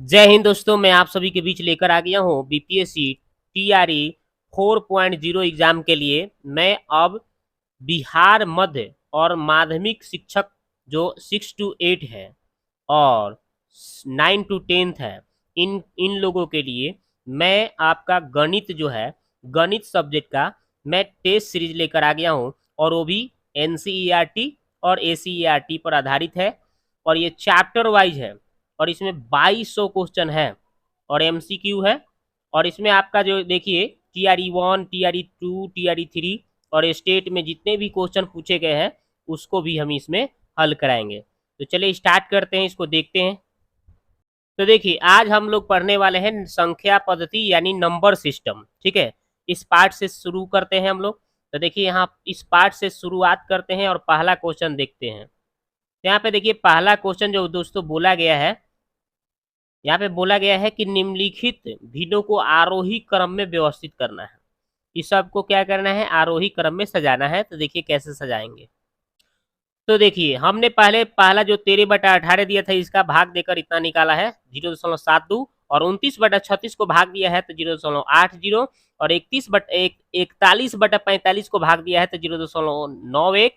जय हिंद दोस्तों, मैं आप सभी के बीच लेकर आ गया हूँ बीपीएससी टीआरई 4.0 एग्जाम के लिए। मैं अब बिहार मध्य और माध्यमिक शिक्षक जो 6 to 8 है और 9 to 10th है, इन इन लोगों के लिए मैं आपका गणित जो है, गणित सब्जेक्ट का मैं टेस्ट सीरीज लेकर आ गया हूँ और वो भी एनसीईआरटी और एसीईआरटी पर आधारित है और ये चैप्टर वाइज है और इसमें 2200 क्वेश्चन है और एमसीक्यू है। और इसमें आपका जो देखिए टीआरई 1, टीआरई 2, टीआरई 3 और स्टेट में जितने भी क्वेश्चन पूछे गए हैं उसको भी हम इसमें हल कराएंगे। तो चलिए स्टार्ट करते हैं, इसको देखते हैं। तो देखिए आज हम लोग पढ़ने वाले हैं संख्या पद्धति यानी नंबर सिस्टम। ठीक है, इस पार्ट से शुरू करते हैं हम लोग। तो देखिए यहाँ इस पार्ट से शुरुआत करते हैं और पहला क्वेश्चन देखते हैं। यहाँ पे देखिए पहला क्वेश्चन जो दोस्तों बोला गया है, यहाँ पे बोला गया है कि निम्नलिखित भिन्नों को आरोही क्रम में व्यवस्थित करना है। इस सब को क्या करना है, आरोही क्रम में सजाना है। तो देखिए कैसे सजाएंगे। तो देखिए हमने पहला जो 13/18 दिया था इसका भाग देकर इतना निकाला है 0.72 और 29/36 को भाग दिया है तो 0.80 और 41/45 को भाग दिया है तो 0.91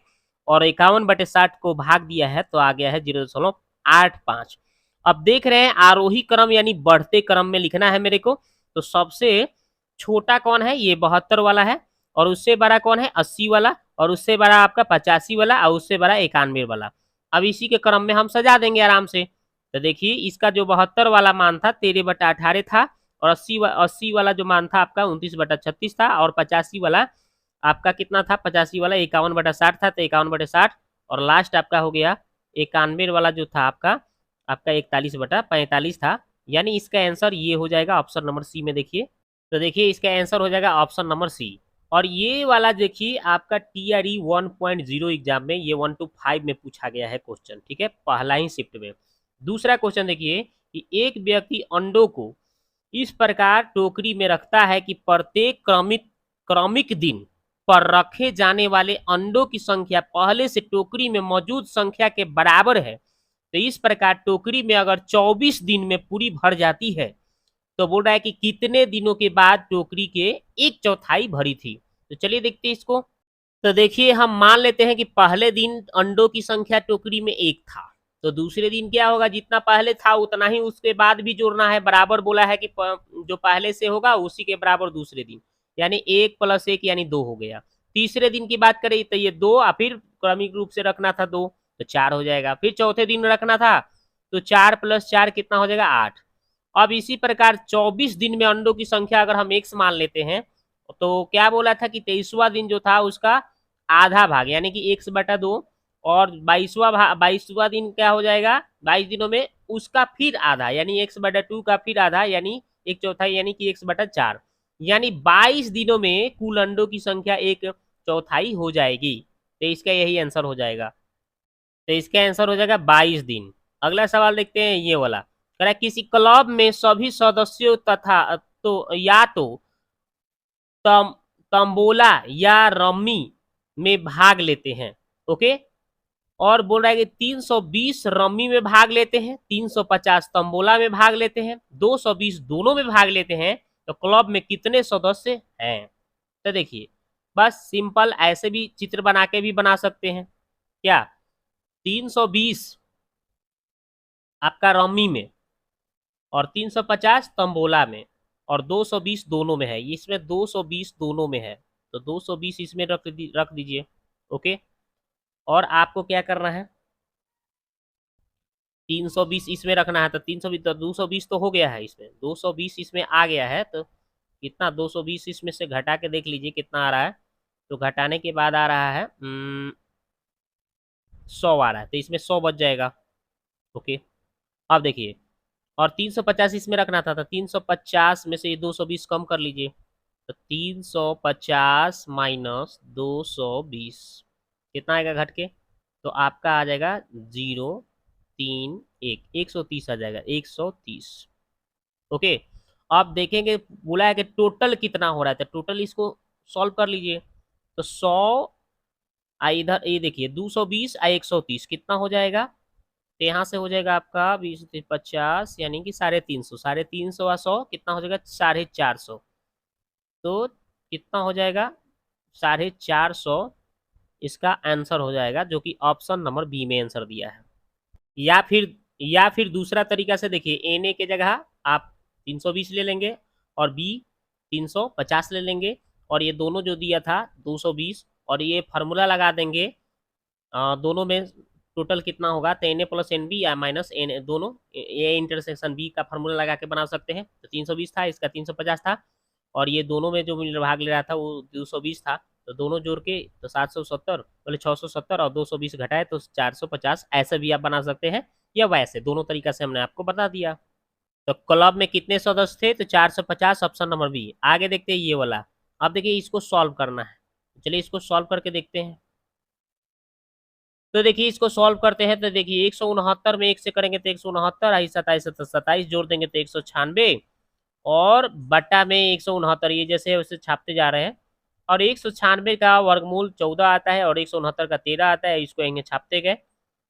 और 51/60 को भाग दिया है तो आ गया है 0.85। अब देख रहे हैं आरोही क्रम यानी बढ़ते क्रम में लिखना है मेरे को। तो सबसे छोटा कौन है, ये 72 वाला है और उससे बड़ा कौन है, 80 वाला और उससे बड़ा आपका 85 वाला और उससे बड़ा 91 वाला। अब इसी के क्रम में हम सजा देंगे आराम से। तो देखिए इसका जो 72 वाला मान था 13/18 था और 80 वाला जो मान था आपका 29/36 था और 85 वाला आपका कितना था, 85 वाला 51/60 था तो 51/60 और लास्ट आपका हो गया 91 वाला जो था आपका 41/45 था। यानी इसका आंसर ये हो जाएगा ऑप्शन नंबर सी में। देखिए तो देखिए इसका आंसर हो जाएगा ऑप्शन नंबर सी। और ये वाला देखिए आपका टीआरई 1.0 एग्जाम में ये 1 to 5 में पूछा गया है क्वेश्चन। ठीक है, पहला ही शिफ्ट में। दूसरा क्वेश्चन देखिए कि एक व्यक्ति अंडों को इस प्रकार टोकरी में रखता है कि प्रत्येक क्रमिक दिन पर रखे जाने वाले अंडों की संख्या पहले से टोकरी में मौजूद संख्या के बराबर है। तो इस प्रकार टोकरी में अगर 24 दिन में पूरी भर जाती है तो बोल रहा है कि कितने दिनों के बाद टोकरी के 1/4 भरी थी। तो चलिए देखते हैं इसको। तो देखिए हम मान लेते हैं कि पहले दिन अंडों की संख्या टोकरी में 1 था तो दूसरे दिन क्या होगा, जितना पहले था उतना ही उसके बाद भी जोड़ना है। बराबर बोला है कि जो पहले से होगा उसी के बराबर दूसरे दिन, यानी 1 + 1 यानी 2 हो गया। तीसरे दिन की बात करें तो ये 2 और फिर क्रमिक रूप से रखना था 2 तो 4 हो जाएगा। फिर चौथे दिन रखना था तो 4 + 4 कितना हो जाएगा, 8। अब इसी प्रकार 24 दिन में अंडों की संख्या अगर हम x मान लेते हैं तो क्या बोला था कि 23वां दिन जो था उसका आधा भाग यानी कि x/2 और 22वां दिन क्या हो जाएगा, 22 दिनों में उसका फिर आधा यानी x/2 का फिर आधा यानी 1/4 यानी कि x/4 यानी 22 दिनों में कुल अंडों की संख्या 1/4 हो जाएगी। तो इसका यही आंसर हो जाएगा। तो इसका आंसर हो जाएगा 22 दिन। अगला सवाल देखते हैं ये वाला। कह रहा है किसी क्लब में सभी सदस्यों तथा तो या तो तम तंबोला या रम्मी में भाग लेते हैं। ओके, और बोल रहा है कि 320 रम्मी में भाग लेते हैं, 350 तंबोला में भाग लेते हैं, 220 दोनों में भाग लेते हैं। तो क्लब में कितने सदस्य हैं। तो देखिए बस सिंपल ऐसे भी चित्र बना के भी बना सकते हैं क्या। 320 आपका रम्मी में और 350 तंबोला में और 220 दोनों में है। इसमें 220 दोनों में है तो 220 इसमें रख दीजिए। ओके, और आपको क्या करना है, 320 इसमें रखना है तो 320 तो 220 तो हो गया है, इसमें 220 इसमें आ गया है। तो कितना 220 इसमें से घटा के देख लीजिए कितना आ रहा है। तो घटाने के बाद आ रहा है 100 आ रहा है तो इसमें 100 बच जाएगा। ओके, अब देखिए और 350 इसमें रखना था तो 350 में से ये 220 कम कर लीजिए तो 350 माइनस 220 कितना आएगा घट के, तो आपका आ जाएगा 031 आ जाएगा 130। ओके, अब देखेंगे बोला है कि टोटल कितना हो रहा है तो टोटल इसको सॉल्व कर लीजिए। तो 100 इधर ये देखिए 220 130 कितना हो जाएगा, तो यहाँ से हो जाएगा आपका 20-50 यानी कि 350, 350 और 100 कितना हो जाएगा 450। तो कितना हो जाएगा 450, इसका आंसर हो जाएगा, जो कि ऑप्शन नंबर बी में आंसर दिया है। या फिर दूसरा तरीका से देखिए, एन ए के जगह आप 320 ले लेंगे और बी 350 ले लेंगे, और ये दोनों जो दिया था 220, और ये फार्मूला लगा देंगे दोनों में टोटल कितना होगा, तो n A plus n B या माइनस एन, दोनों ए इंटरसेक्शन बी का फार्मूला लगा के बना सकते हैं। तो 320 था, इसका 350 था, और ये दोनों में जो भाग ले रहा था वो 220 था, तो दोनों जोड़ के तो 770, बोले 670 और 220 घटाए तो 450, ऐसे भी आप बना सकते हैं, या वैसे दोनों तरीका से हमने आपको बता दिया। तो क्लब में कितने सदस्य थे, तो 450, ऑप्शन नंबर बी। आगे देखते हैं ये वाला। अब देखिए इसको सॉल्व करना है, चलिए इसको सॉल्व करके देखते हैं। तो देखिए इसको सॉल्व करते हैं, तो देखिए 169 में 1 से करेंगे तो 169, 27 27 जोड़ देंगे तो 196, और बट्टा में 169, ये जैसे वैसे छापते जा रहे हैं। और 196 का वर्गमूल 14 आता है, और 169 का 13 आता है, इसको यहीं छापते गए।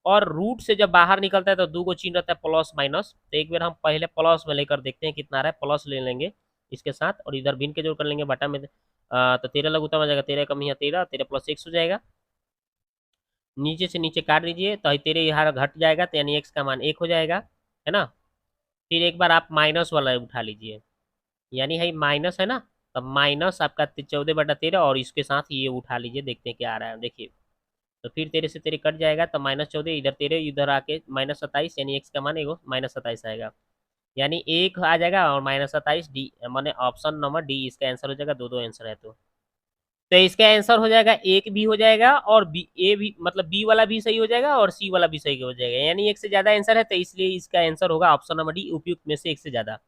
और रूट से जब बाहर निकलता है तो दो को चिन्ह रहता है प्लस माइनस, तो एक बार हम पहले प्लस में लेकर देखते हैं कितना आ रहा है, प्लस ले लेंगे इसके साथ, और इधर भिन्न के जोड़ कर लेंगे बटा में। तो 13 लघुत्तम आ जाएगा, 13 कम यहाँ 13, 13 प्लस x हो जाएगा। नीचे से नीचे काट दीजिए तो 13 यहाँ घट जाएगा, तो यानी x का मान 1 हो जाएगा, है ना। फिर एक बार आप माइनस वाला उठा लीजिए, यानी है माइनस है ना, तब माइनस आपका 14/13, और इसके साथ ये उठा लीजिए, देखते हैं क्या आ रहा है, देखिए। तो फिर 13 से 13 कट जाएगा, तो -14, इधर 13, इधर आके -27, यानी x का मान एगो -27 आएगा, यानी 1 आ जाएगा, और -27 डी माने ऑप्शन नंबर डी इसका आंसर हो जाएगा। दो दो आंसर है, तो इसका आंसर हो जाएगा, एक भी हो जाएगा, और बी ए भी, मतलब बी वाला भी सही हो जाएगा और सी वाला भी सही हो जाएगा, यानी एक से ज्यादा आंसर है, तो इसलिए इसका आंसर होगा ऑप्शन नंबर डी, उपयुक्त में से एक से ज्यादा।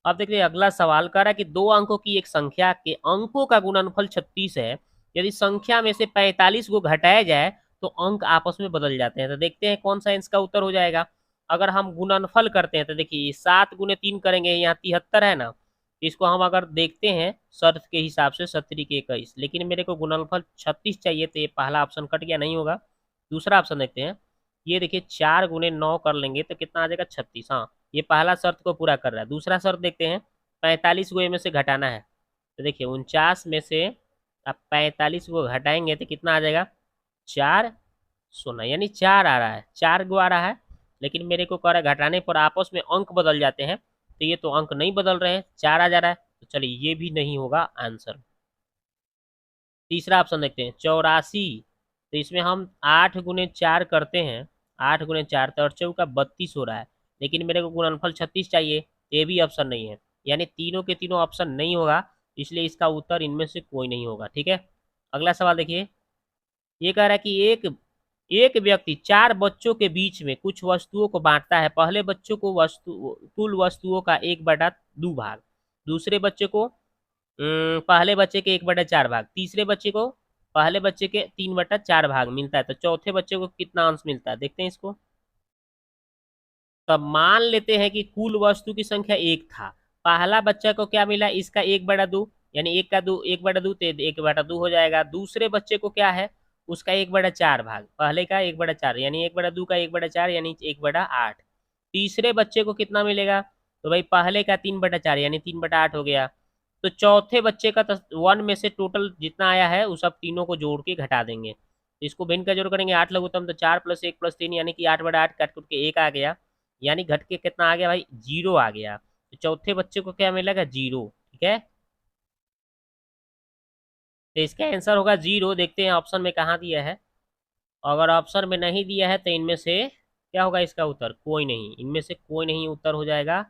अब देखिए अगला सवाल कर रहा है कि दो अंकों की एक संख्या के अंकों का गुणनफल 36 है, यदि संख्या में से 45 को घटाया जाए तो अंक आपस में बदल जाते हैं। तो देखते हैं कौन सा इसका उत्तर हो जाएगा। अगर हम गुणनफल करते हैं तो देखिए 7 × 3 करेंगे, यहाँ 73 है ना, तो इसको हम अगर देखते हैं शर्त के हिसाब से 70 के 21, लेकिन मेरे को गुणनफल 36 चाहिए, तो ये पहला ऑप्शन कट गया, नहीं होगा। दूसरा ऑप्शन देखते हैं, ये देखिए 4 × 9 कर लेंगे तो कितना आ जाएगा 36, हाँ ये पहला शर्त को पूरा कर रहा है। दूसरा शर्त देखते हैं, 45 को में से घटाना है, तो देखिए 49 में से आप 45 को घटाएंगे तो कितना आ जाएगा 4 यानी 4 आ रहा है, 4 गो आ रहा है, लेकिन मेरे को कह रहा है घटाने पर आपस में अंक बदल जाते हैं, तो ये तो अंक नहीं बदल रहे हैं, 4 आ जा रहा है, तो चलिए ये भी नहीं होगा आंसर। तीसरा ऑप्शन देखते हैं 84, तो इसमें हम 8 × 4 करते हैं, 8 × 4 तो 8×4 32 हो रहा है, लेकिन मेरे को गुणनफल 36 चाहिए, ये भी ऑप्शन नहीं है, यानी तीनों के तीनों ऑप्शन नहीं होगा, इसलिए इसका उत्तर इनमें से कोई नहीं होगा। ठीक है, अगला सवाल देखिए, ये कह रहा है कि एक एक व्यक्ति 4 बच्चों के बीच में कुछ वस्तुओं को बांटता है, पहले बच्चों को कुल वस्तुओं का 1/2 भाग, दूसरे बच्चे को पहले बच्चे के 1/4 भाग, तीसरे बच्चे को पहले बच्चे के 3/4 भाग मिलता है, तो चौथे बच्चे को कितना अंश मिलता है, देखते हैं इसको। तब मान लेते हैं कि कुल वस्तु की संख्या 1 था, पहला बच्चा को क्या मिला, इसका 1/2, यानी 1/2 तो 1/2 हो जाएगा। दूसरे बच्चे को क्या है, उसका 1/4 भाग, पहले का 1/4, यानी 1/2 का 1/4, यानी 1/8। तीसरे बच्चे को कितना मिलेगा, तो भाई पहले का 3/4, यानी 3/8 हो गया। तो चौथे बच्चे का 1 में से टोटल जितना आया है उस सब तीनों को जोड़ के घटा देंगे, तो इसको भिन्न का जोड़ करेंगे 8 लघुत्तम, तो 4 + 1 + 3, यानी कि 8/8 काट कुट के 1 आ गया, यानी घट के कितना आ गया भाई 0 आ गया, तो चौथे बच्चे को क्या मिलेगा 0। ठीक है, तो इसका आंसर होगा 0। देखते हैं ऑप्शन में कहाँ दिया है, अगर ऑप्शन में नहीं दिया है तो इनमें से क्या होगा इसका उत्तर, कोई नहीं, इनमें से कोई नहीं उत्तर हो जाएगा,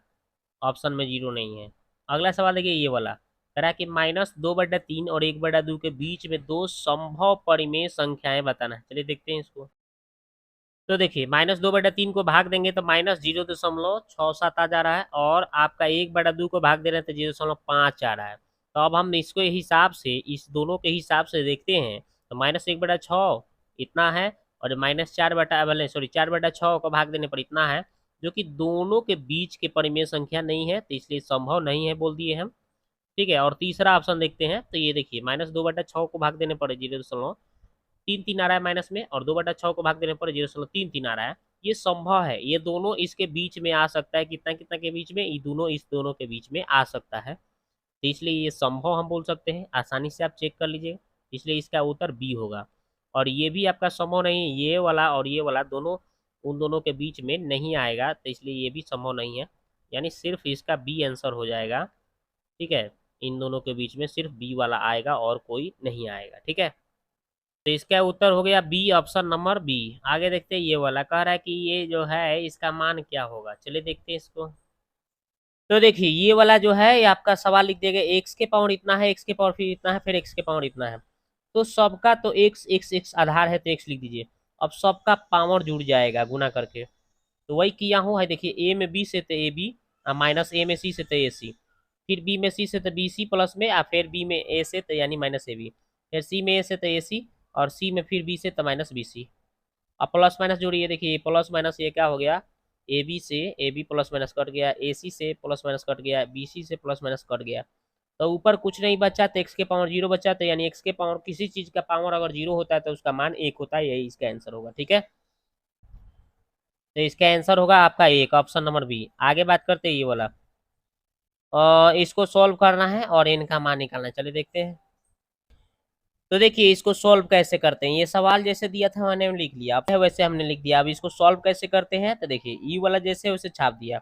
ऑप्शन में 0 नहीं है। अगला सवाल देखिए ये वाला, कह रहा है कि -2/3 और 1/2 के बीच में दो संभव परिमेय संख्याएं बताना है। चलिए देखते हैं इसको। तो देखिए -2/3 को भाग देंगे तो -0.67 आ जा रहा है, और आपका 1/2 को भाग दे रहे हैं तो 0.5 आ रहा है। तो अब हम इसको हिसाब से, इस दोनों के हिसाब से देखते हैं, तो -1/6 इतना है, और -4/6 को भाग देने पर इतना है, जो कि दोनों के बीच के परिमेय संख्या नहीं है, तो इसलिए संभव नहीं है बोल दिए हम। ठीक है, और तीसरा ऑप्शन देखते हैं, तो ये देखिए -2/6 को भाग देने पर 0.33 आ रहा है माइनस में, और 2/6 को भाग देने पर 0.33 आ रहा है, ये संभव है, ये दोनों इसके बीच में आ सकता है, कितना कितना के बीच में, ये दोनों इस दोनों के बीच में आ सकता है, तो इसलिए ये संभव हम बोल सकते हैं, आसानी से आप चेक कर लीजिए, इसलिए इसका उत्तर बी होगा। और ये भी आपका संभव नहीं है, ये वाला और ये वाला दोनों उन दोनों के बीच में नहीं आएगा, तो इसलिए ये भी संभव नहीं है, यानी सिर्फ इसका बी आंसर हो जाएगा। ठीक है, इन दोनों के बीच में सिर्फ बी वाला आएगा और कोई नहीं आएगा। ठीक है, तो इसका उत्तर हो गया बी, ऑप्शन नंबर बी। आगे देखते हैं, ये वाला कह रहा है कि ये जो है इसका मान क्या होगा, चलिए देखते हैं इसको। तो देखिए ये वाला जो है ये आपका सवाल लिख देगा, एक्स के पावर इतना है, एक्स के पावर फिर इतना है, फिर एक्स के पावर इतना है, तो सबका तो एक्स एक्स एक्स आधार है तो एक्स लिख दीजिए। अब सबका पावर जुड़ जाएगा गुना करके, तो वही किया हूँ है, देखिए ए में बी से तो ए बी, माइनस ए में सी से तो ए सी, फिर बी में सी से तो बी सी प्लस में, और फिर बी में ए से तो यानी माइनस ए बी, फिर सी में ए से तो ए सी, और सी में फिर बी से तो माइनस बी सी। अब प्लस माइनस जोड़िए, देखिए प्लस माइनस ये क्या हो गया, ए बी से A B plus minus cut गया, ए सी से प्लस माइनस कट गया, बी सी से प्लस माइनस कट गया, तो ऊपर कुछ नहीं बचा, तो एक्स के पावर जीरो बचा, तो यानी एक्स के पावर किसी चीज का पावर अगर जीरो होता है तो उसका मान एक होता है, यही इसका आंसर होगा। ठीक है, तो इसका आंसर होगा आपका एक, ऑप्शन नंबर बी। आगे बात करते हैं ये वाला, इसको सॉल्व करना है और इनका मान निकालना है, चलिए देखते हैं। तो देखिए इसको सॉल्व कैसे करते हैं, ये सवाल जैसे दिया था मैंने लिख लिया, अब वैसे हमने लिख दिया। अब इसको सॉल्व कैसे करते हैं, तो देखिए ई वाला जैसे वैसे छाप दिया,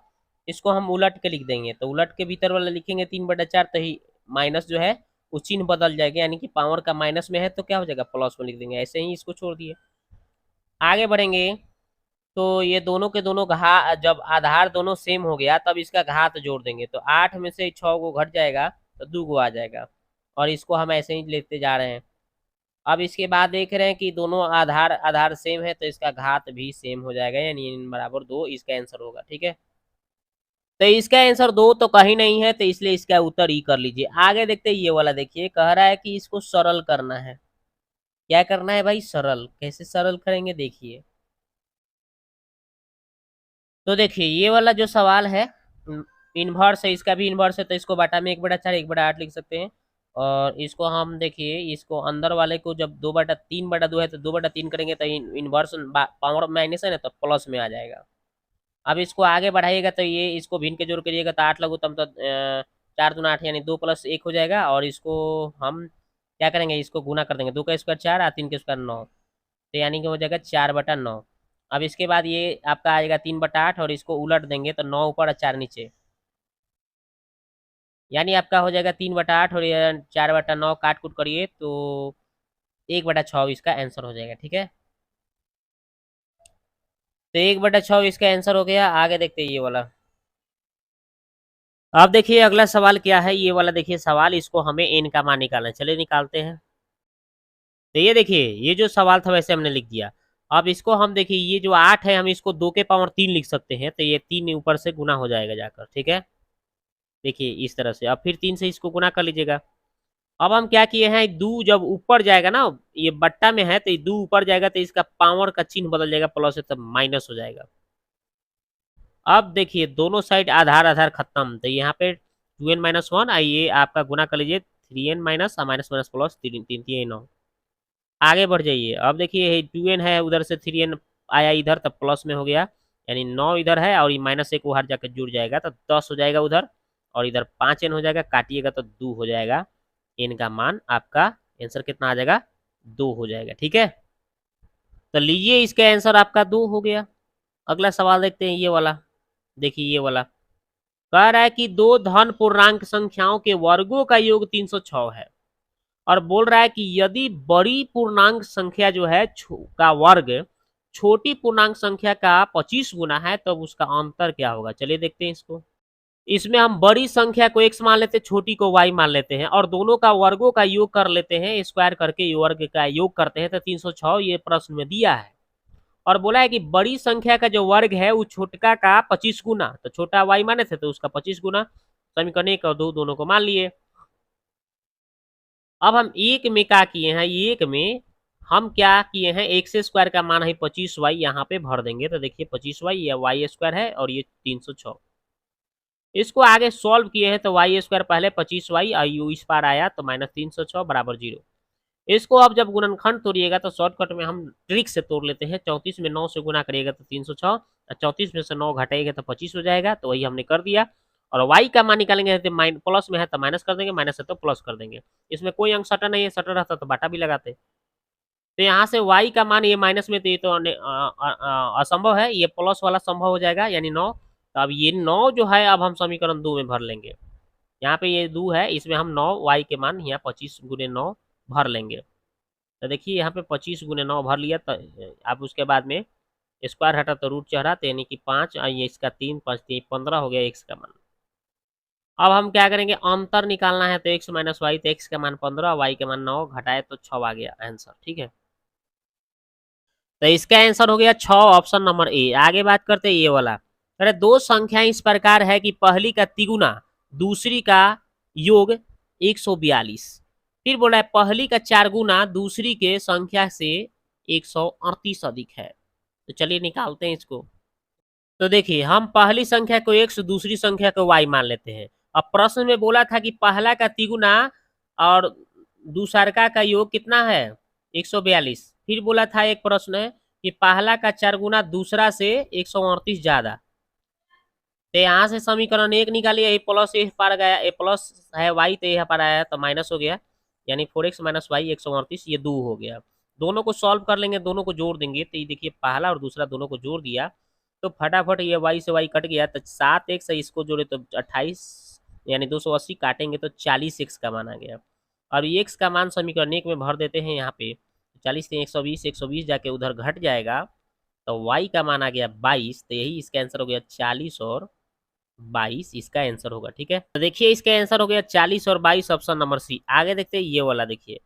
इसको हम उलट के लिख देंगे, तो उलट के भीतर वाला लिखेंगे 3/4, तो ही माइनस जो है वो चिन्ह बदल जाएगा, यानी कि पावर का माइनस में है तो क्या हो जाएगा, प्लस में लिख देंगे, ऐसे ही इसको छोड़ दिए। आगे बढ़ेंगे, तो ये दोनों के दोनों जब आधार दोनों सेम हो गया तब इसका घात जोड़ देंगे, तो 8 में से 6 को घट जाएगा तो 2 को आ जाएगा, और इसको हम ऐसे ही लेते जा रहे हैं। अब इसके बाद देख रहे हैं कि दोनों आधार आधार सेम है, तो इसका घात भी सेम हो जाएगा, यानी n बराबर 2 इसका आंसर होगा। ठीक है, तो इसका आंसर 2 तो कहीं नहीं है, तो इसलिए इसका उत्तर ई कर लीजिए। आगे देखते हैं ये वाला, देखिए कह रहा है कि इसको सरल करना है। क्या करना है भाई, सरल, कैसे सरल करेंगे देखिए। तो देखिए ये वाला जो सवाल है इन्वर्स है, इसका भी इन्वर्स है, तो इसको बाटा में 1/4 1/8 लिख सकते हैं, और इसको हम देखिए इसको अंदर वाले को जब 2/3/2 है तो 2/3 करेंगे तो इन्वर्स पावर माइनस है ना, तो प्लस में आ जाएगा। अब इसको आगे बढ़ाइएगा तो ये इसको भिन्न के जोड़ करिएगा तो 8 लगू तब तो 4×2=8 यानी 2+1 हो जाएगा, और इसको हम क्या करेंगे, इसको गुना कर देंगे, 2 का स्क्वायर 4 और 3 का स्क्वायर 9, तो यानी कि हो जाएगा 4/9। अब इसके बाद ये आपका आएगा 3/8, और इसको उलट देंगे तो 9 ऊपर और 4 नीचे, यानी आपका हो जाएगा 3/8 और 4/9, काट कूट करिए तो 1/6 इसका आंसर हो जाएगा। ठीक है, तो 1/6 इसका आंसर हो गया। आगे देखते हैं ये वाला, अब देखिए अगला सवाल क्या है, ये वाला देखिए सवाल, इसको हमें एन का मान निकालना है, चलिए निकालते हैं। तो ये देखिए ये जो सवाल था वैसे हमने लिख दिया। अब इसको हम देखिए ये जो 8 है हम इसको 2 के पावर 3 लिख सकते हैं, तो ये 3 ऊपर से गुना हो जाएगा जाकर। ठीक है, देखिए इस तरह से, अब फिर 3 से इसको गुना कर लीजिएगा। अब हम क्या किए हैं, दो जब ऊपर जाएगा ना, ये बट्टा में है तो दो ऊपर जाएगा तो इसका पावर का चिन्ह बदल जाएगा, प्लस है तब माइनस हो जाएगा। अब देखिए दोनों साइड आधार आधार खत्म, तो यहाँ पे 2n-1, आइए आपका गुना कर लीजिए, 3n minus minus minus plus 3 9। आगे बढ़ जाइए, अब देखिए 2n है उधर से 3n आया इधर तब प्लस में हो गया, यानी 9 इधर है और ये -1 उधर जाकर जुड़ जाएगा तो 10 हो जाएगा उधर, और इधर 5n हो जाएगा, काटिएगा तो 2 हो जाएगा, n का मान आपका आंसर कितना आ जाएगा, 2 हो जाएगा। ठीक है, तो लीजिए इसका आंसर आपका 2 हो गया। अगला सवाल देखते हैं ये वाला, देखिए ये वाला कह रहा है कि दो धन पूर्णांक संख्याओं के वर्गों का योग 306 है, और बोल रहा है कि यदि बड़ी पूर्णांक संख्या जो है का वर्ग छोटी पूर्णांक संख्या का 25 गुना है, तब उसका अंतर क्या होगा, चलिए देखते हैं इसको। इसमें हम बड़ी संख्या को x मान लेते हैं, छोटी को y मान लेते हैं, और दोनों का वर्गों का योग कर लेते हैं, स्क्वायर करके वर्ग का योग करते हैं, तो 306 ये प्रश्न में दिया है। और बोला है कि बड़ी संख्या का जो वर्ग है वो छोटका का 25 गुना, तो छोटा y माने थे तो उसका 25 गुना, समीकरण 1 और 2 दोनों को मान लिए। अब हम एक में क्या किए हैं, एक में हम क्या किए हैं, x स्क्वायर का मान है 25y, यहाँ पे भर देंगे, तो देखिए 25y या y स्क्वायर है और ये 306, इसको आगे सॉल्व किए हैं तो y स्क्वायर पहले 25y आयु इस पार आया तो -306 बराबर 0। इसको आप जब गुणनखंड तोड़िएगा तो शॉर्टकट में हम ट्रिक से तोड़ लेते हैं। 34 में 9 से गुना करिएगा तो 306 और 34 में से 9 घटाइएगा तो 25 हो जाएगा। तो वही हमने कर दिया। और y का मान निकालेंगे तो प्लस में है तो माइनस कर देंगे, माइनस है तो प्लस कर देंगे। इसमें कोई अंक सटा नहीं है, सटा रहता तो बाटा भी लगाते। तो यहाँ से y का मान ये माइनस में, तो ये तो असंभव है, ये प्लस वाला संभव हो जाएगा यानी 9। तो अब ये 9 जो है अब हम समीकरण 2 में भर लेंगे। यहाँ पे ये 2 है, इसमें हम 9 y के मान यहाँ 25 गुने 9 भर लेंगे। तो देखिए यहाँ पे 25 गुने 9 भर लिया। तो अब उसके बाद में स्क्वायर हटा तो रूट चढ़ा, तो यानी कि 5 और ये इसका 3, 5 3 15 हो गया x का मान। अब हम क्या करेंगे, अंतर निकालना है तो x माइनस वाई, तो x का मान 15, y के मान 9 घटाए तो 6 आ गया आंसर। ठीक है, तो इसका आंसर हो गया 6, ऑप्शन नंबर ए। आगे बात करते हैं ये वाला। अरे दो संख्याएं इस प्रकार है कि पहली का तिगुना दूसरी का योग 142। फिर बोला है पहली का 4 गुना दूसरी के संख्या से 138 अधिक है। तो चलिए निकालते हैं इसको। तो देखिए हम पहली संख्या को x, दूसरी संख्या को y मान लेते हैं। अब प्रश्न में बोला था कि पहला का तिगुना और दूसरका का योग कितना है 142। फिर बोला था एक प्रश्न है कि पहला का 4 गुना दूसरा से 138 ज्यादा। तो यहाँ से समीकरण 1 निकालिए, ए प्लस ए पर गया, ए प्लस है y तो यहाँ पर आया तो माइनस हो गया, यानी 4x माइनस वाई 138, ये 2 हो गया। दोनों को सॉल्व कर लेंगे, दोनों को जोड़ देंगे, तो ये देखिए पहला और दूसरा दोनों को जोड़ दिया तो फटाफट ये y से y कट गया, तो 7x है, इसको जोड़े तो 28 यानी 280, काटेंगे तो 40x का मान आ गया। और x का मान समीकरण 1 में भर देते हैं यहाँ पे, 40 से 120, 120 जाके उधर घट जाएगा तो y का मान आ गया 22। तो यही इसका आंसर हो गया 40 और 22 इसका आंसर होगा। ठीक है, तो देखिए इसका आंसर हो गया 40 और 22, ऑप्शन नंबर सी। आगे देखते हैं ये वाला। देखिए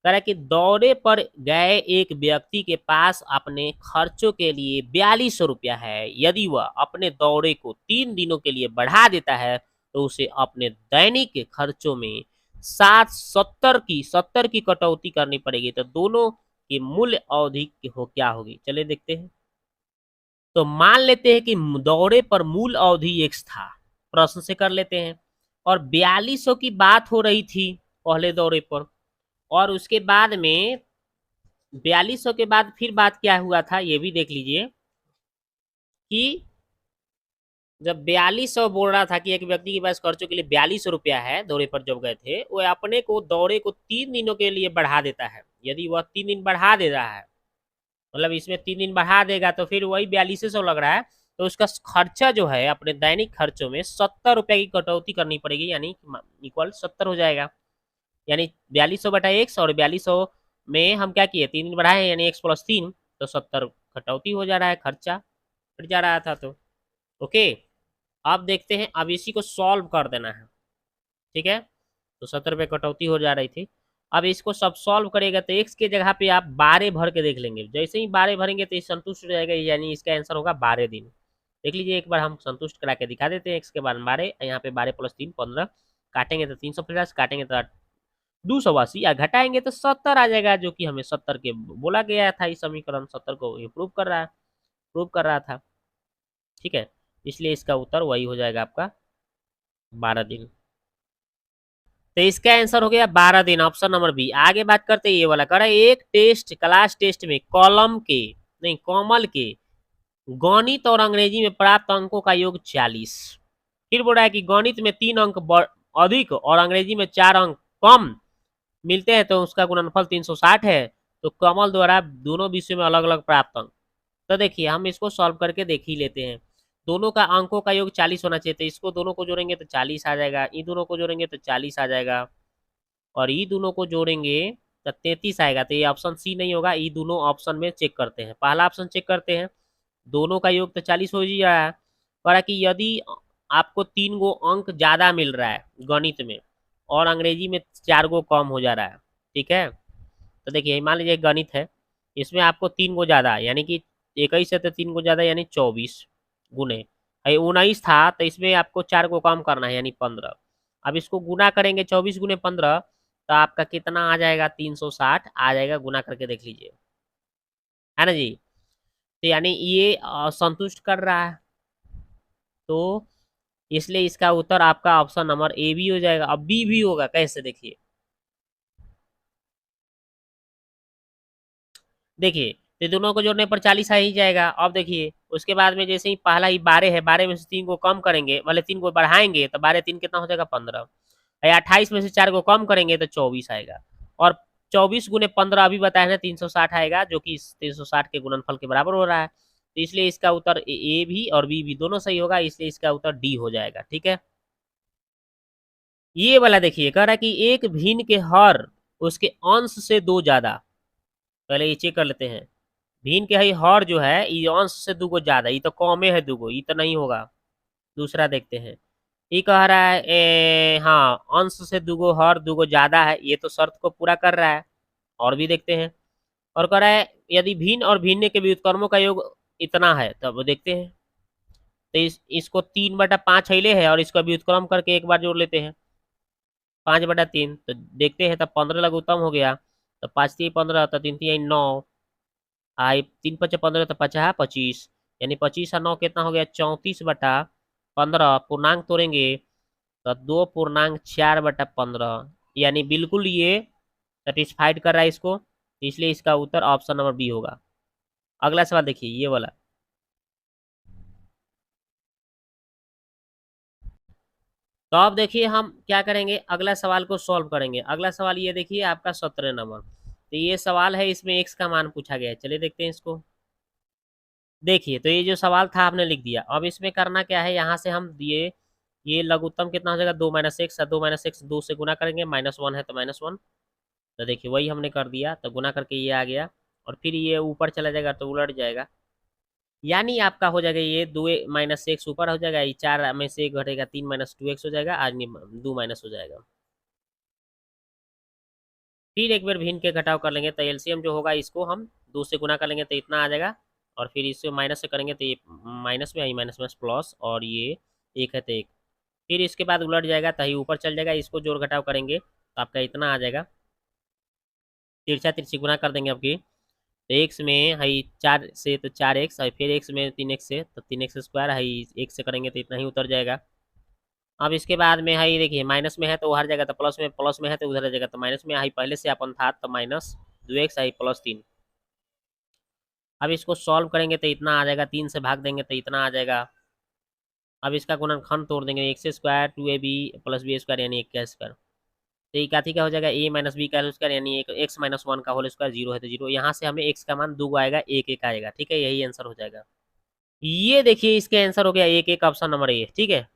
कह रहा है कि दौरे पर गए एक व्यक्ति के पास अपने खर्चों के लिए 4200 रुपया है। यदि वह अपने दौरे को 3 दिनों के लिए बढ़ा देता है तो उसे अपने दैनिक खर्चों में 70 की कटौती करनी पड़ेगी। तो दोनों की मूल्य अवधि हो क्या होगी, चलिए देखते हैं। तो मान लेते हैं कि दौरे पर मूल अवधि x था, प्रश्न से कर लेते हैं, और 4200 की बात हो रही थी पहले दौरे पर। और उसके बाद में 4200 के बाद फिर बात क्या हुआ था ये भी देख लीजिए कि जब 4200 बोल रहा था कि एक व्यक्ति के पास खर्चों के लिए 4200 रुपया है दौरे पर जब गए थे, वो अपने को दौरे को 3 दिनों के लिए बढ़ा देता है। यदि वह 3 दिन बढ़ा दे रहा है, मतलब इसमें 3 दिन बढ़ा देगा तो फिर वही 4200 लग रहा है, तो उसका खर्चा जो है अपने दैनिक खर्चों में 70 रुपए की कटौती करनी पड़ेगी, यानी इक्वल 70 हो जाएगा। यानी 4200 बटा एक्स, और 4200 में हम क्या किए 3 दिन बढ़ाए यानी एक्स प्लस 3, तो 70 कटौती हो जा रहा है, खर्चा बढ़ जा रहा था। तो ओके, अब देखते हैं, अब इसी को सॉल्व कर देना है। ठीक है, तो 70 कटौती हो जा रही थी। अब इसको सब सॉल्व करेगा तो एक्स के जगह पे आप 12 भर के देख लेंगे। जैसे ही 12 भरेंगे तो ये संतुष्ट हो जाएगा, यानी इसका आंसर होगा 12 दिन। देख लीजिए एक बार हम संतुष्ट करा के दिखा देते हैं। एक्स के बाद 12, यहाँ पे 12 प्लस 3 15, काटेंगे तो 350, काटेंगे तो 280, या घटाएंगे तो 70 आ जाएगा, जो कि हमें 70 के बोला गया था। इस समीकरण 70 को ये प्रूव कर रहा है, प्रूव कर रहा था। ठीक है, इसलिए इसका उत्तर वही हो जाएगा आपका 12 दिन। तो इसका आंसर हो गया 12 दिन, ऑप्शन नंबर बी। आगे बात करते हैं ये वाला। कह रहा है एक टेस्ट, क्लास टेस्ट में कॉमल के गणित और अंग्रेजी में प्राप्त अंकों का योग 40। फिर बोल रहा है कि गणित में 3 अंक अधिक और अंग्रेजी में 4 अंक कम मिलते हैं तो उसका गुणनफल 360 है। तो कमल द्वारा दोनों विषयों में अलग अलग प्राप्त अंक। तो देखिए हम इसको सॉल्व करके देख ही लेते हैं। दोनों का अंकों का योग 40 होना चाहिए, तो इसको दोनों को जोड़ेंगे तो 40 आ जाएगा, ये दोनों को जोड़ेंगे तो 40 आ जाएगा, और ये दोनों को जोड़ेंगे तो 33 आएगा। तो ये ऑप्शन सी नहीं होगा, ये दोनों ऑप्शन में चेक करते हैं। पहला ऑप्शन चेक करते हैं, दोनों का योग तो 40 हो ही रहा है। पर कि यदि आपको 3 गो अंक ज़्यादा मिल रहा है गणित में और अंग्रेजी में 4 गो कम हो जा रहा है, ठीक है, तो देखिए मान लीजिए गणित है, इसमें आपको 3 गो ज़्यादा यानी कि 21 से तो 3 गो ज़्यादा यानी 24 गुने 19 था, तो इसमें आपको 4 गो कम करना है यानी 15। अब इसको गुना करेंगे 24 गुने 15, तो आपका कितना आ जाएगा 360 आ जाएगा। गुना करके देख लीजिए, है ना जी। तो यानी ये संतुष्ट कर रहा है, तो इसलिए इसका उत्तर आपका ऑप्शन नंबर ए भी हो जाएगा। अब बी भी होगा, कैसे देखिए। देखिए तो दोनों को जोड़ने पर 40 आ ही जाएगा। अब देखिए उसके बाद में जैसे ही पहला ही 12 है, 12 में से 3 को कम करेंगे, मतलब 3 को बढ़ाएंगे तो 12 3 कितना हो जाएगा 15। 28 में से 4 को कम करेंगे तो 24 आएगा। और 24 गुने 15 अभी बताया ना 360 आएगा, जो कि 360 के गुणनफल के बराबर हो रहा है। तो इसलिए इसका उत्तर ए भी और बी भी दोनों सही होगा, इसलिए इसका उत्तर डी हो जाएगा। ठीक है, ये वाला देखिए कह रहा है कि एक भिन्न के हर उसके अंश से दो ज्यादा। पहले ये चेक कर लेते हैं। भिन्न के हई हर जो है ये अंश से दूगो ज्यादा, ये तो कमे है दूगो, ये तो नहीं होगा। दूसरा देखते हैं। ये कह रहा है हाँ अंश से दूगो हर दूगो ज्यादा है, ये तो शर्त को पूरा कर रहा है। और भी देखते हैं। और कह रहा है यदि भिन्न और भिन्न के व्युत्क्रमों का योग इतना है, तब देखते हैं। तो इसको 3/5 हैले है और इसका व्युत्क्रम करके एक बार जोड़ लेते हैं। 5/3 तो देखते हैं, तब 15 लघुत्तम हो गया। तो 5 3 15 तो 3 3 9 आई 3 5 15 तो 50 25, यानी 25 और 9 कितना हो गया 34/15। पूर्णांक तोड़ेंगे तो 2.4/15, यानी बिल्कुल ये सेटिस्फाइड कर रहा है इसको, इसलिए इसका उत्तर ऑप्शन नंबर बी होगा। अगला सवाल देखिए ये वाला। तो अब देखिए हम क्या करेंगे, अगला सवाल को सॉल्व करेंगे। अगला सवाल ये देखिए आपका 17 नंबर। तो ये सवाल है, इसमें एक्स का मान पूछा गया है। चलिए देखते हैं इसको। देखिए तो ये जो सवाल था आपने लिख दिया। अब इसमें करना क्या है, यहाँ से हम दिए ये लघुत्तम कितना हो जाएगा 2 - x, 2 - x 2 से गुना करेंगे, -1 है तो -1। तो देखिए वही हमने कर दिया, तो गुना करके ये आ गया। और फिर ये ऊपर चला जाएगा तो उलट जाएगा, यानी आपका हो जाएगा ये 2 - x ऊपर हो जाएगा, ये 4 में से 1 घटेगा 3 - 2x हो जाएगा, आज 2 माइनस हो जाएगा। फिर एक बार भिन्न के घटाव कर लेंगे तो एलसीएम जो होगा इसको हम 2 से गुना कर लेंगे तो इतना आ जाएगा। और फिर इससे माइनस से करेंगे तो ये माइनस में आई, माइनस में प्लस, और ये एक है तो एक। फिर इसके बाद उलट जाएगा तो ये ऊपर चल जाएगा, इसको जोड़ घटाव करेंगे तो आपका इतना आ जाएगा। तिरछा तिरछी गुना कर देंगे आपकी, तो एक्स में है 4 से तो 4x, और फिर एक्स में 3x से तो 3x स्क्वायर है, एक से करेंगे तो इतना ही उतर जाएगा। अब इसके बाद में है देखिए माइनस में है तो हर जगह तो प्लस में, प्लस में है तो उधर जगह तो माइनस में, है पहले से अपन था तो -2x है +3। अब इसको सॉल्व करेंगे तो इतना आ जाएगा, 3 से भाग देंगे तो इतना आ जाएगा। अब इसका गुणनखंड तोड़ देंगे, x square 2ab + b square यानी 1 का स्क्वायर। तो ये काथी का हो जाएगा a - b का होल स्क्वायर, यानी एक x - 1 का होल स्क्वायर, 0 है तो 0। यहाँ से हमें x का मान 2 आएगा, 1 1 आएगा। ठीक है, यही आंसर हो जाएगा। ये देखिए इसके आंसर हो गया 1 1, ऑप्शन नंबर ए। ठीक है,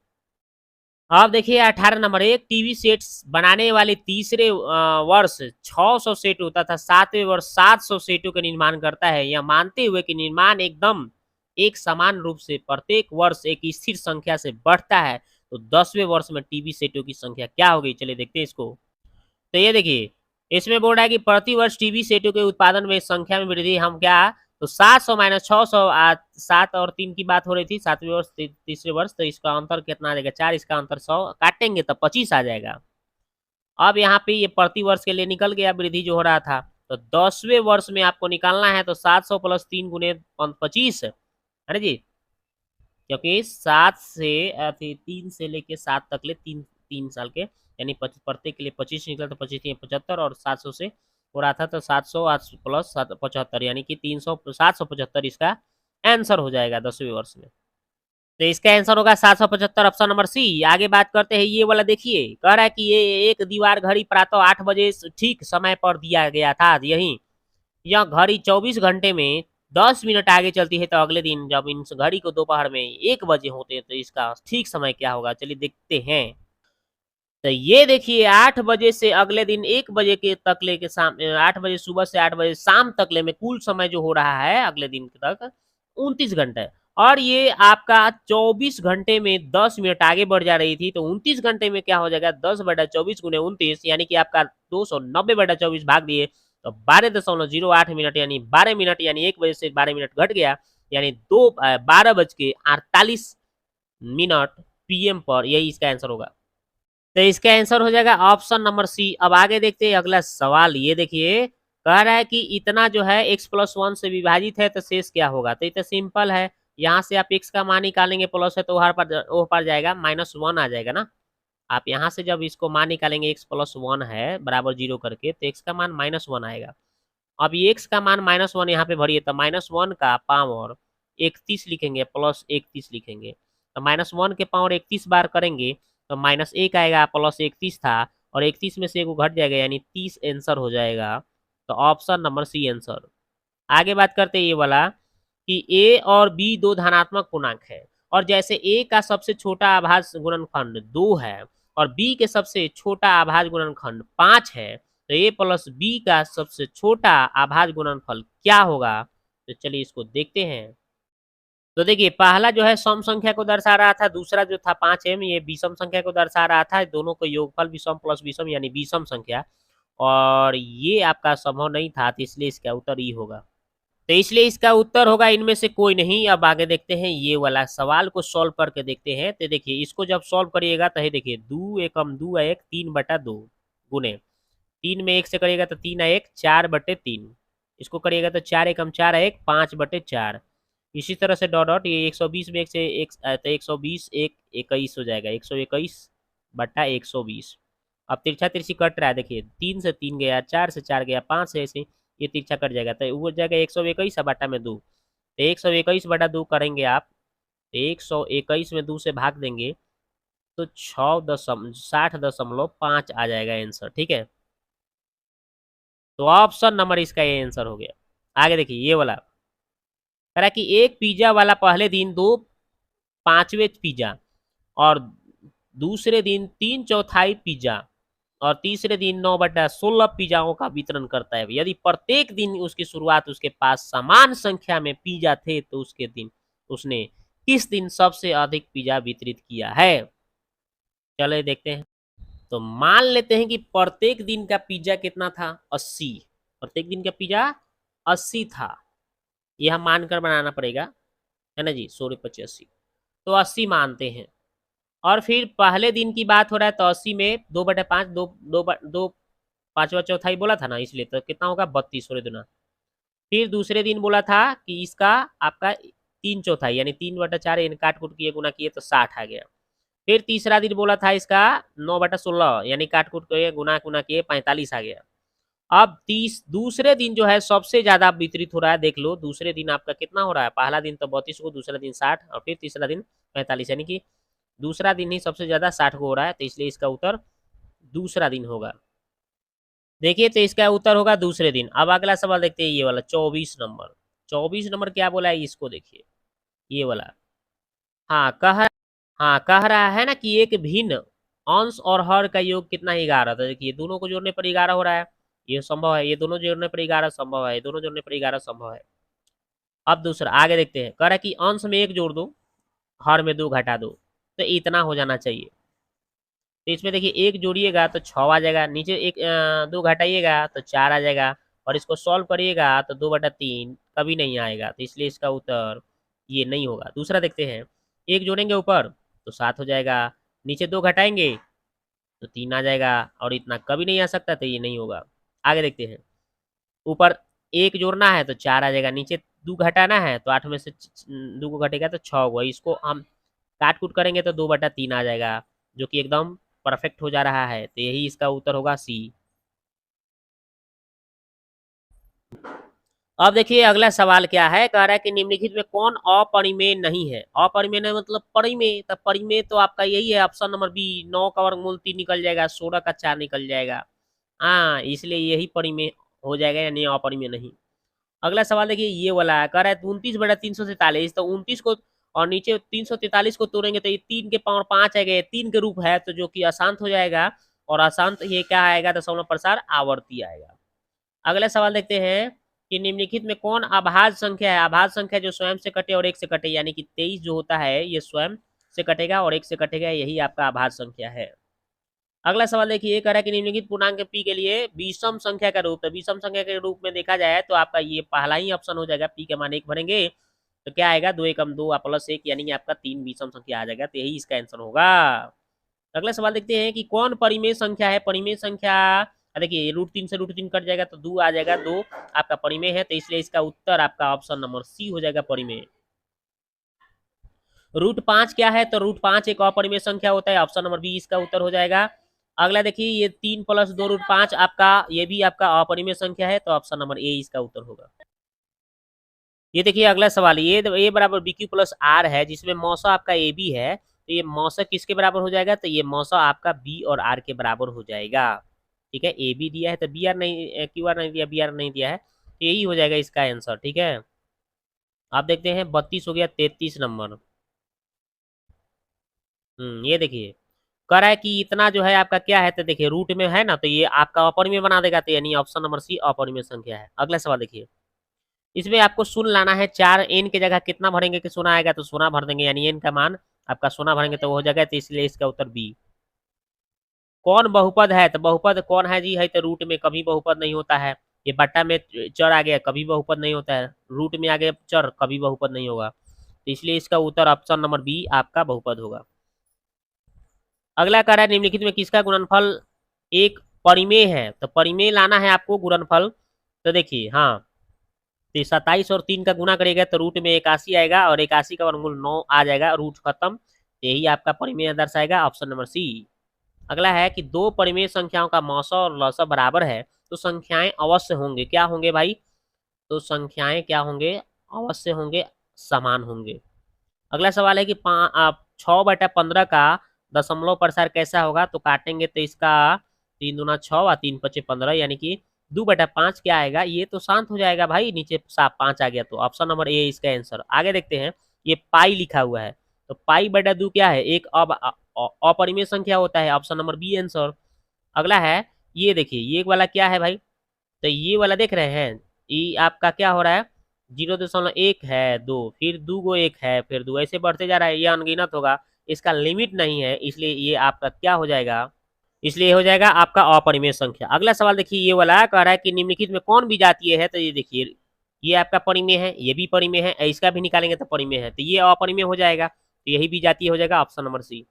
अब देखिए 18 नंबर। एक टीवी सेट्स बनाने वाले तीसरे वर्ष 600 सेट होता था, 7वें वर्ष 700 सेटों का निर्माण करता है, यह मानते हुए कि निर्माण एकदम एक समान रूप से प्रत्येक वर्ष एक स्थिर संख्या से बढ़ता है, तो 10वें वर्ष में टीवी सेटों की संख्या क्या होगी? चलिए देखते हैं इसको। तो ये देखिए इसमें बोल रहा है कि प्रति वर्ष टीवी सेटों के उत्पादन में संख्या में वृद्धि, हम क्या तो 700 - 600, 7 और 3 की बात हो रही थी, 7वें वर्ष तीसरे वर्ष, तो इसका अंतर कितना आ जाएगा 4, इसका अंतर 100 काटेंगे तो 25 आ जाएगा। अब यहाँ पे ये प्रति वर्ष के लिए निकल गया वृद्धि जो हो रहा था, तो 10वें वर्ष में आपको निकालना है तो 700 + 3 गुने 25 है ना जी, क्योंकि 7 से 3 से लेके 7 तक ले 3 साल के, यानी प्रत्येक के लिए 25 निकला तो 25 75, और 700 से हो रहा था तो 700 प्लस 75, यानी कि 300 775 इसका आंसर हो जाएगा 10वें वर्ष में। तो इसका आंसर होगा 775, ऑप्शन नंबर सी। आगे बात करते हैं ये वाला। देखिए कह रहा है कि ये एक दीवार घड़ी प्रातः 8 बजे ठीक समय पर दिया गया था, यही यह घड़ी 24 घंटे में 10 मिनट आगे चलती है, तो अगले दिन जब इन घड़ी को दोपहर में 1 बजे होते हैं तो इसका ठीक समय क्या होगा? चलिए देखते हैं। तो ये देखिए 8 बजे से अगले दिन 1 बजे के तकले के शाम, 8 बजे सुबह से 8 बजे शाम तकले में कुल समय जो हो रहा है अगले दिन तक 29 घंटे, और ये आपका 24 घंटे में 10 मिनट आगे बढ़ जा रही थी, तो 29 घंटे में क्या हो जाएगा 10/24 गुने 29, यानी कि आपका 290/24 भाग दिए तो 12.08 मिनट, यानी 12 मिनट, यानी 1 बजे से 12 मिनट घट गया, यानी 12:48 पीएम पर, यही इसका आंसर होगा। तो इसका आंसर हो जाएगा ऑप्शन नंबर सी। अब आगे देखते हैं अगला सवाल। ये देखिए कह रहा है कि इतना जो है x+1 से विभाजित है तो शेष क्या होगा? तो ये तो सिंपल है, यहाँ से आप x का मान निकालेंगे, प्लस है तो वो पर जाएगा -1 आ जाएगा ना। आप यहाँ से जब इसको मान निकालेंगे x+1 है बराबर 0 करके, तो x का मान -1 आएगा। अब एक्स का मान -1 यहाँ पे भरिए, तो -1 का पावर 31 लिखेंगे प्लस 31 लिखेंगे। तो -1 के पावर 31 बार करेंगे तो -1 आएगा प्लस 31 था, और 31 में से एगो घट जाएगा यानी 30 आंसर हो जाएगा। तो ऑप्शन नंबर सी आंसर। आगे बात करते हैं ये वाला कि ए और बी दो धनात्मक पूर्णांक है, और जैसे ए का सबसे छोटा आभाज्य गुणनखंड 2 है और बी के सबसे छोटा आभाज्य गुणनखंड 5 है, तो ए प्लस बी का सबसे छोटा आभाज्य गुणनफल क्या होगा? तो चलिए इसको देखते हैं। तो देखिए पहला जो है सम संख्या को दर्शा रहा था, दूसरा जो था 5m ये विषम संख्या को दर्शा रहा था। दोनों को योगफल विषम प्लस विषम यानी विषम संख्या, और ये आपका संभव नहीं था, तो इसलिए इसका उत्तर ई होगा। तो इसलिए इसका उत्तर होगा इनमें से कोई नहीं। अब आगे देखते हैं ये वाला सवाल को सॉल्व करके देखते हैं। तो देखिए इसको जब सॉल्व करिएगा तो ये देखिए 2 एकम 2 1 3/2 गुने 3 में 1 से करिएगा तो 3 1 4/3, इसको करिएगा तो 4 एकम 4 1 5/4। इसी तरह से डॉट डॉट ये 120 में 1 से 1 तो 120 1 21 हो जाएगा, 121/120। अब तिरछा तिरछी कट रहा है, देखिए 3 से 3 गया, 4 से 4 गया, 5 से ऐसे ये तिरछा कट जाएगा, तो वो हो जाएगा 121 बटा में 2। तो 121/2 करेंगे आप, तो 121 में 2 से भाग देंगे तो 60.5 आ जाएगा आंसर। ठीक है, तो ऑप्शन नंबर इसका ये आंसर हो गया। आगे देखिए ये वाला कह रहा कि एक पिज्जा वाला पहले दिन 2 पांचवें पिज्जा और दूसरे दिन 3/4 पिज्जा और तीसरे दिन 9/16 पिज्जाओं का वितरण करता है। यदि प्रत्येक दिन उसकी शुरुआत उसके पास समान संख्या में पिज्जा थे तो उसके दिन उसने किस दिन सबसे अधिक पिज्जा वितरित किया है? चले देखते हैं। तो मान लेते हैं कि प्रत्येक दिन का पिज्जा कितना था? 80। प्रत्येक दिन का पिज्जा 80 था, ये हम मानकर बनाना पड़ेगा, है ना जी। 100 × 80 तो 80 मानते हैं। और फिर पहले दिन की बात हो रहा है तो 80 में 2/5 दो पांचवा चौथाई बोला था ना, इसलिए तो कितना होगा 32 हो दुना। फिर दूसरे दिन बोला था कि इसका आपका 3/4 यानी 3/4 काट कूट किए गुना किए तो 60 आ गया। फिर तीसरा दिन बोला था इसका 9/16 यानी काट कूट किए गुना गुना किए 45 आ गया। अब दूसरे दिन जो है सबसे ज्यादा वितरित हो रहा है, देख लो दूसरे दिन आपका कितना हो रहा है। पहला दिन तो 32 को, दूसरा दिन 60 और फिर तीसरा दिन 45, यानी कि दूसरा दिन ही सबसे ज्यादा 60 को हो रहा है, तो इसलिए इसका उत्तर दूसरा दिन होगा। देखिए तो इसका उत्तर होगा दूसरे दिन। अब अगला सवाल देखते हैं ये वाला 24 नंबर। 24 नंबर क्या बोला है इसको देखिए, ये वाला। हाँ कह हाँ कह रहा है ना कि एक भिन्न अंश और हर का योग कितना? 11। तो देखिए दोनों को जोड़ने पर 11 हो रहा है, ये संभव है। ये दोनों जोड़ने पर 11 संभव है, ये दोनों जोड़ने पर 11 संभव है। अब दूसरा आगे देखते हैं, कह रहा है कि अंश में 1 जोड़ दो, हर में 2 घटा दो, तो इतना हो जाना चाहिए। तो इसमें देखिए 1 जोड़िएगा तो 6 आ जाएगा, नीचे 2 घटाइएगा तो 4 आ जाएगा, और इसको सॉल्व करिएगा तो 2/3 कभी नहीं आएगा, तो इसलिए इसका उत्तर ये नहीं होगा। दूसरा देखते हैं, 1 जोड़ेंगे ऊपर तो 7 हो जाएगा, नीचे 2 घटाएंगे तो 3 आ जाएगा, और इतना कभी नहीं आ सकता, तो ये नहीं होगा। आगे देखते हैं, ऊपर 1 जोड़ना है तो 4 आ जाएगा, नीचे 2 घटाना है तो 8 में से 2 को घटेगा तो 6 हुआ। इसको हम काट कूट करेंगे तो 2/3 आ जाएगा, जो कि एकदम परफेक्ट हो जा रहा है, तो यही इसका उत्तर होगा सी। अब देखिए अगला सवाल क्या है, कह रहा है कि निम्नलिखित में कौन अपरिमेय नहीं है? अपरिमेय नहीं मतलब परिमेय, तो परिमेय तो आपका यही है ऑप्शन नंबर बी, 9 का वर्गमूल 3 निकल जाएगा, 16 का 4 निकल जाएगा। हाँ इसलिए यही परिमेय हो जाएगा, यानी अपरिमेय नहीं। अगला सवाल देखिए ये वाला है, कह रहा है 29/343, तो 29 को और नीचे 343 को तोड़ेंगे तो ये 3 के पावर 5 आएगा, ये 3 के रूप है, तो जो कि अशांत हो जाएगा, और अशांत ये क्या आएगा? दशमलव प्रसार आवर्ती आएगा। अगला सवाल देखते हैं कि निम्नलिखित में कौन अभाज्य संख्या है? अभाज्य संख्या जो स्वयं से कटे और 1 से कटे, यानी कि 23 जो होता है ये स्वयं से कटेगा और 1 से कटेगा, यही आपका अभाज्य संख्या है। अगला सवाल देखिए, कह रहा है कि निम्नलिखित पूर्णांक पी के लिए विषम संख्या का रूप, तो विषम संख्या के रूप में देखा जाए तो आपका ये पहला ही ऑप्शन हो जाएगा। पी के मान 1 भरेंगे तो क्या आएगा? 2 एकम 2 प्लस 1, यानी कि आपका 3 विषम संख्या आ जाएगा, तो यही इसका आंसर होगा। अगला सवाल देखते हैं कि कौन परिमेय संख्या है? परिमेय संख्या देखिए √3 से √3 कट जाएगा तो 2 आ जाएगा, 2 आपका परिमेय है, तो इसलिए इसका उत्तर आपका ऑप्शन नंबर सी हो जाएगा, परिमेय। √5 क्या है? तो √5 एक अपरिमेय संख्या होता है, ऑप्शन नंबर बी इसका उत्तर हो जाएगा। अगला देखिए ये 3 प्लस 2 रूट 5 आपका ये भी आपका अपरिमेय संख्या है, तो ऑप्शन नंबर ए इसका उत्तर होगा। ये देखिए अगला सवाल, ये बराबर बी क्यू प्लस आर है, जिसमें मौसा आपका ए बी है, तो ये मौसा किसके बराबर हो जाएगा, तो ये मौसा आपका बी और आर के बराबर हो जाएगा। ठीक है, ए बी दिया है तो बी आर नहीं, क्यू आर नहीं दिया, बी आर नहीं दिया है, तो यही हो जाएगा इसका आंसर। ठीक है, आप देखते हैं 32 हो गया, 33 नंबर। ये देखिए कह रहा है कि इतना जो है आपका क्या है, तो देखिए रूट में है ना, तो ये आपका अपरिमेय बना देगा, तो यानी ऑप्शन नंबर सी अपरिमेय संख्या है। अगला सवाल देखिए, इसमें आपको शून्य लाना है, 4 एन की जगह कितना भरेंगे कि सोना आएगा, तो सोना भर देंगे, यानी एन का मान आपका सोना भरेंगे तो वो हो जाएगा, तो इसलिए इसका उत्तर बी। कौन बहुपद है, तो बहुपद कौन है जी, है तो रूट में कभी बहुपद नहीं होता है, ये बट्टा में चर आ गया कभी बहुपद नहीं होता है, रूट में आ गया चर कभी बहुपद नहीं होगा, तो इसलिए इसका उत्तर ऑप्शन नंबर बी आपका बहुपद होगा। अगला कह रहा है निम्नलिखित में किसका गुणनफल एक परिमेय है, तो परिमेय लाना है आपको गुणनफल, तो देखिए हाँ, तो 27 और 3 का गुना करेगा तो रूट में 81 आएगा, और 81 का वर्गमूल 9 आ जाएगा, रूट खत्म, यही आपका परिमेय दर्शाएगा, ऑप्शन नंबर सी। अगला है कि दो परिमेय संख्याओं का मौसा और लसा बराबर है, तो संख्याएं अवश्य होंगे, क्या होंगे भाई, तो संख्याएं क्या होंगे, अवश्य होंगे, समान होंगे। अगला सवाल है कि 6/15 का दशमलव प्रसार कैसा होगा, तो काटेंगे तो इसका 3 दूना 6 और 3 पचे 15, यानी कि 2/5 क्या आएगा, ये तो शांत हो जाएगा भाई, नीचे साफ 5 आ गया, तो ऑप्शन नंबर ए इसका आंसर। आगे देखते हैं, ये पाई लिखा हुआ है, तो पाई बटा 2 क्या है, एक अपरिमेय संख्या होता है, ऑप्शन नंबर बी आंसर। अगला है, ये देखिए ये वाला क्या है भाई, तो ये वाला देख रहे हैं, ये आपका क्या हो रहा है, 0.1 है, 2 फिर 2 को 1 है, फिर 2 ऐसे बढ़ते जा रहा है, ये अनगिनत होगा, इसका लिमिट नहीं है, इसलिए ये आपका क्या हो जाएगा, इसलिए हो जाएगा आपका अपरिमेय संख्या। अगला सवाल देखिए, ये वाला कह रहा है कि निम्नलिखित में कौन विजातीय है, तो ये देखिए ये आपका परिमेय है, ये भी परिमेय है, इसका भी निकालेंगे तो परिमेय है, तो ये अपरिमेय हो जाएगा, तो यही विजातीय हो जाएगा, ऑप्शन नंबर सी।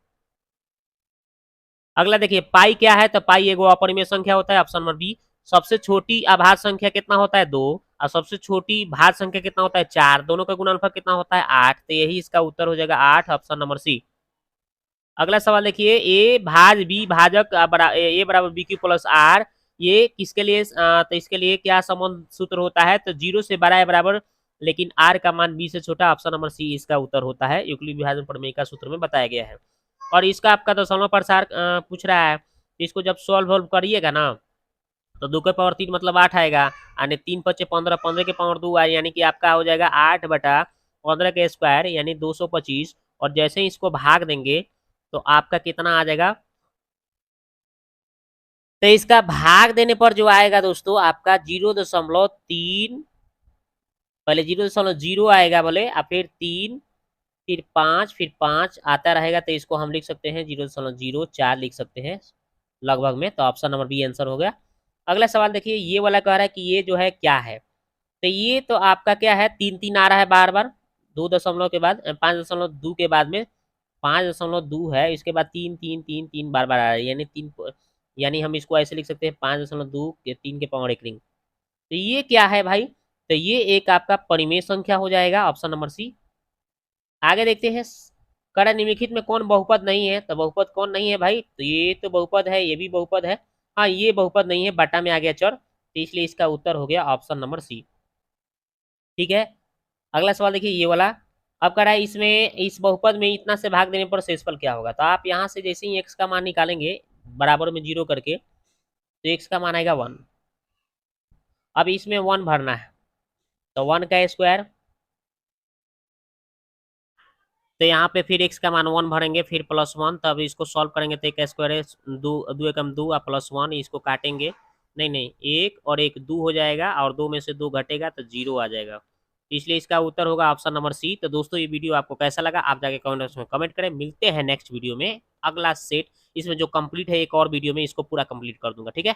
अगला देखिए पाई क्या है, तो पाई एगो अपरिमेय संख्या होता है, ऑप्शन नंबर बी। सबसे छोटी अभाज्य संख्या कितना होता है, 2, और सबसे छोटी भाज्य संख्या कितना होता है, 4, दोनों का गुणनफल कितना होता है, 8, तो यही इसका उत्तर हो जाएगा 8, ऑप्शन नंबर सी। अगला सवाल देखिए, ए भाज बी भाजक ए बराबर बी क्यू प्लस आर, ये किसके लिए तो इसके लिए क्या संबंध सूत्र होता है, तो 0 से बड़ा है बराबर, लेकिन आर का मान बी से छोटा, ऑप्शन नंबर सी इसका उत्तर होता है, यूक्लिड विभाजन प्रमेय का सूत्र में बताया गया है। और इसका आपका दशमलव प्रसार पूछ रहा है, तो इसको जब सॉल्व करिएगा ना, तो 2 के पावर 3 मतलब 8 आएगा, यानी 3 पचे 15, 15 के पावर 2 आए, यानी कि आपका हो जाएगा 8/15 के स्क्वायर, यानी 225, और जैसे ही इसको भाग देंगे तो आपका कितना आ जाएगा, तो इसका भाग देने पर जो आएगा दोस्तों आपका 0.3, पहले 0.0 आएगा बोले, और फिर 3, फिर 5, फिर 5 आता रहेगा, तो इसको हम लिख सकते हैं 0.04 लिख सकते हैं लगभग में, तो ऑप्शन नंबर बी आंसर हो गया। अगला सवाल देखिए, ये वाला कह रहा है कि ये जो है क्या है, तो ये तो आपका क्या है, 3 आ रहा है बार बार, 2 दशमलव के बाद 5.2 के बाद में 5.2 है, इसके बाद 3 बार बार आ रहा है, यानी 3, यानी हम इसको ऐसे लिख सकते हैं 5.2 के 3 के पावर 1 रिंग, तो ये क्या है भाई, तो ये एक आपका परिमेय संख्या हो जाएगा, ऑप्शन नंबर सी। आगे देखते हैं, कड़ा निम्नलिखित में कौन बहुपद नहीं है, तो बहुपद कौन नहीं है भाई, तो ये तो बहुपद है, ये भी बहुपद है, हाँ ये बहुपद नहीं है, बटा में आ गया चर, तो इसलिए इसका उत्तर हो गया ऑप्शन नंबर सी। ठीक है, अगला सवाल देखिए ये वाला, अब कह रहा है इसमें इस बहुपद में इतना से भाग देने पर शेषफल क्या होगा, तो आप यहाँ से जैसे ही एक्स का मान निकालेंगे बराबर में 0 करके, तो एक्स का मान आएगा 1, अब इसमें 1 भरना है, तो 1 का स्क्वायर, तो यहाँ पे फिर x का मान 1 भरेंगे, फिर +1, तब इसको सॉल्व करेंगे तो एक स्क्वायर है, 2 एकम 2 और +1, इसको काटेंगे, नहीं नहीं 1 और 1 2 हो जाएगा, और 2 में से 2 घटेगा तो 0 आ जाएगा, इसलिए इसका उत्तर होगा ऑप्शन नंबर सी। तो दोस्तों ये वीडियो आपको कैसा लगा, आप जाके कमेंट बॉक्स में कमेंट करें, मिलते हैं नेक्स्ट वीडियो में, अगला सेट इसमें जो कंप्लीट है, एक और वीडियो में इसको पूरा कंप्लीट कर दूंगा, ठीक है।